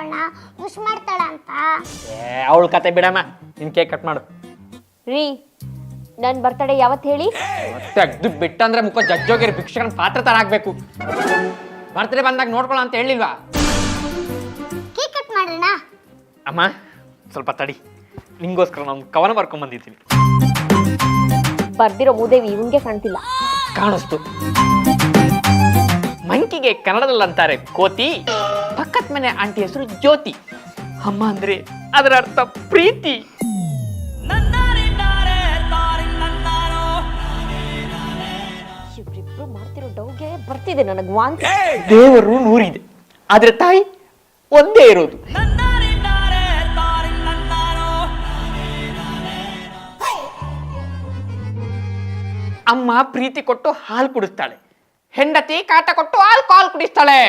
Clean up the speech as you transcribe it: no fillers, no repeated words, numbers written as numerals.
ಅಣ್ಣ ವಿಶ್ ಮಾಡ್ತಾಳ ಅಂತ. ಅವಳ ಕತೆ ಬಿಡಮ್ಮ, ನಿನ್ ಕೇಕ್ ಕಟ್ ಮಾಡು. ರೀ ನನ್ ಬರ್ತಡೇ ಯಾವತ್ತು ಹೇಳಿ? ಮತ್ತೆ ಅಗ್ದು ಬಿಟ್ಟಂದ್ರೆ ಮುಖ ಜಜ್ಜೋಗಿರಿ ಭಿಕ್ಷಕನ ಪಾತ್ರ ತರ ಆಗ್ಬೇಕು. ಬರ್ತಡೇ ಬಂದಾಗ ನೋಡ್ಕೊಳ್ಳೋ ಅಂತ ಹೇಳಿಲ್ವಾ? ಕೇಕ್ ಕಟ್ ಮಾಡೋಣ. ಅಮ್ಮ ಸ್ವಲ್ಪ ತಡಿ, ನಿಂಗೋಸ್ಕರ ನಾನು ಕವನ ಬರ್ಕೊಂಡ್ ಬಂದಿದ್ದೀನಿ. ಬರ್ದಿರೋ ಮೂದೇವಿ ಇವಂಗೆ ಕಾಣ್ತಿಲ್ಲ. ಕಾಣಿಸ್ತು. ಮಂಕಿಗೆ ಕನ್ನಡದಲ್ಲಿ ಅಂತಾರೆ ಕೋತಿ, ಪಕ್ಕದ ಮನೆ ಆಂಟಿ ಹೆಸರು ಜ್ಯೋತಿ. ಅಮ್ಮ ಅಂದ್ರೆ ಅದರ ಅರ್ಥ ಪ್ರೀತಿ. ಇವ್ರಿಬ್ರು ಮಾಡ್ತಿರೋ ಡೌಗೆ ಬರ್ತಿದೆ ನನಗೆ ವಾಂತಿ. ದೇವರು ನೂರಿದೆ, ಆದ್ರೆ ತಾಯಿ ಒಂದೇ ಇರೋದು. ಅಮ್ಮ ಪ್ರೀತಿ ಕೊಟ್ಟು ಹಾಲು ಕುಡಿಸ್ತಾಳೆ, ಹೆಂಡತಿ ಕಾಟ ಕೊಟ್ಟು ಆಲ್ಕೋಹಾಲ್ ಕುಡಿಸ್ತಾಳೆ.